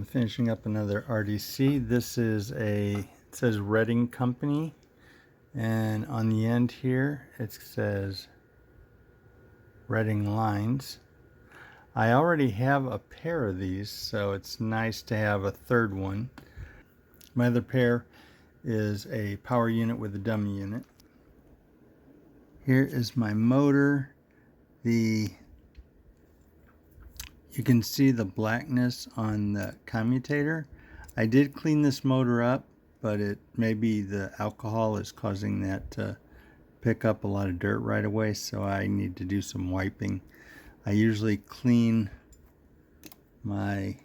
finishing up another RDC. This is it says Reading Company, and on the end here it says Reading Lines. I already have a pair of these, so it's nice to have a third one. My other pair is a power unit with a dummy unit. Here is my motor. You can see the blackness on the commutator. I did clean this motor up, but maybe the alcohol is causing that to pick up a lot of dirt right away, so I need to do some wiping. I usually clean my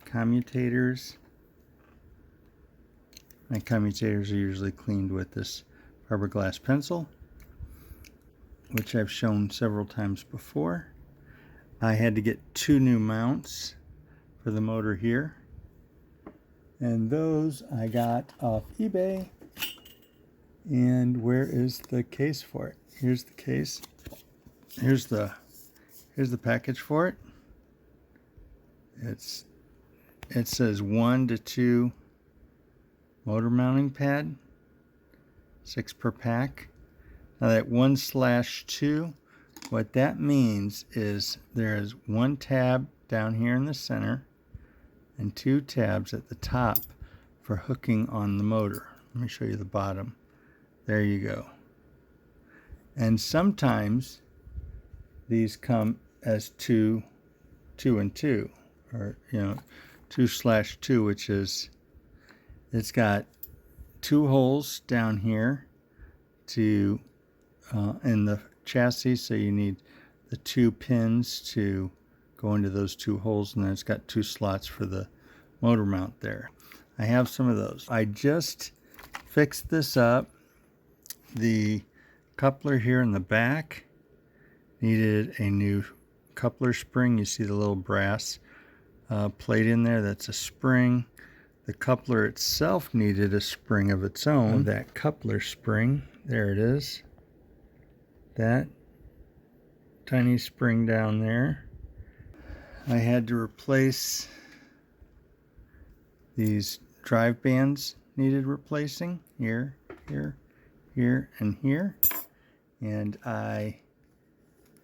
commutators. My commutators are usually cleaned with this fiberglass pencil, which I've shown several times before. I had to get 2 new mounts for the motor here, and those I got off eBay. And where is the case for it? Here's the case. Here's the package for it. It says 1 to 2 motor mounting pad, 6 per pack. Now that 1/2, what that means is there's 1 tab down here in the center and 2 tabs at the top for hooking on the motor. Let me show you the bottom. There you go. And sometimes these come as 2 and 2, or 2/2, which is, it's got 2 holes down here to in the chassis, so you need the 2 pins to go into those 2 holes, and then it's got 2 slots for the motor mount there. I have some of those. I just fixed this up. The coupler here in the back needed a new coupler spring. You see the little brass plate in there, that's a spring. The coupler itself needed a spring of its own. That coupler spring, there it is. That tiny spring down there. I had to replace these drive bands, needed replacing here, here, here, and here. And I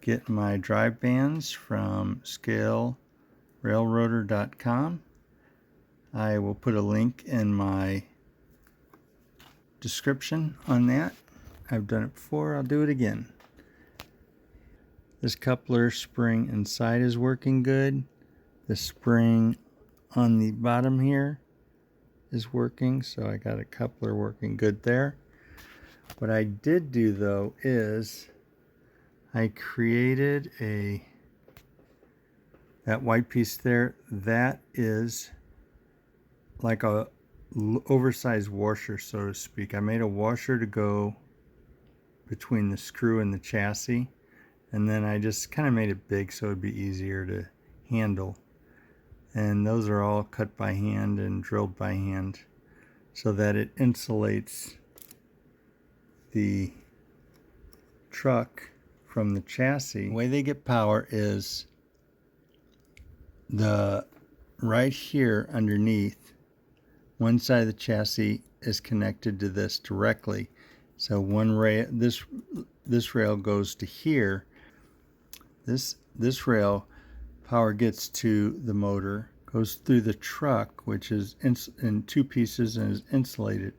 get my drive bands from scalerailroader.com. I will put a link in my description on that. I've done it before, I'll do it again. This coupler spring inside is working good. The spring on the bottom here is working, so I got a coupler working good there. What I did do though is I created that white piece there, that is like a oversized washer, so to speak. I made a washer to go between the screw and the chassis, and then I just kind of made it big so it'd be easier to handle. And those are all cut by hand and drilled by hand so that it insulates the truck from the chassis. The way they get power is right here underneath, one side of the chassis is connected to this directly. So one rail, this rail goes to here. This rail, power gets to the motor, goes through the truck, which is in 2 pieces and is insulated.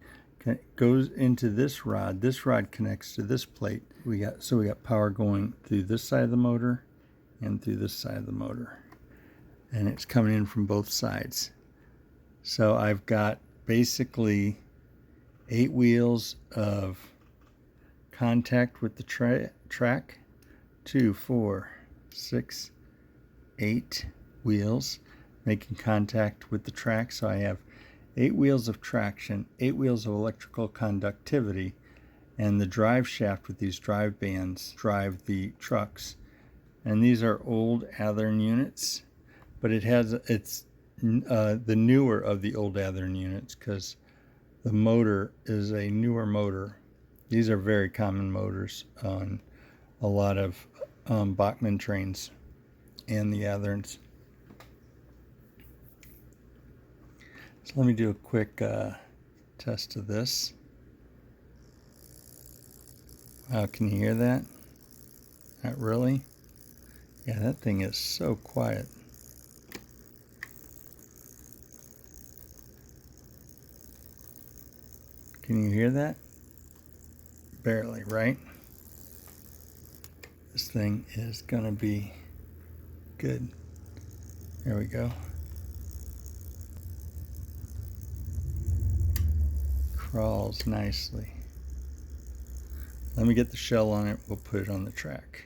Goes into this rod. This rod connects to this plate. We got power going through this side of the motor and through this side of the motor, and it's coming in from both sides. So I've got basically 8 wheels of contact with the track. 2, 4, 6, 8 wheels making contact with the track. So I have 8 wheels of traction, 8 wheels of electrical conductivity, and the drive shaft with these drive bands drive the trucks. And these are old Athearn units, but it's the newer of the old Athearn units, because the motor is a newer motor. These are very common motors on a lot of Bachmann trains and the Athearns. So let me do a quick test of this. Wow, can you hear that? Not really? Yeah, that thing is so quiet. Can you hear that? Barely, right? This thing is gonna be good. There we go. Crawls nicely. Let me get the shell on it, we'll put it on the track.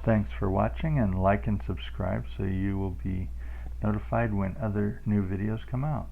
Thanks for watching, and like and subscribe so you will be notified when other new videos come out.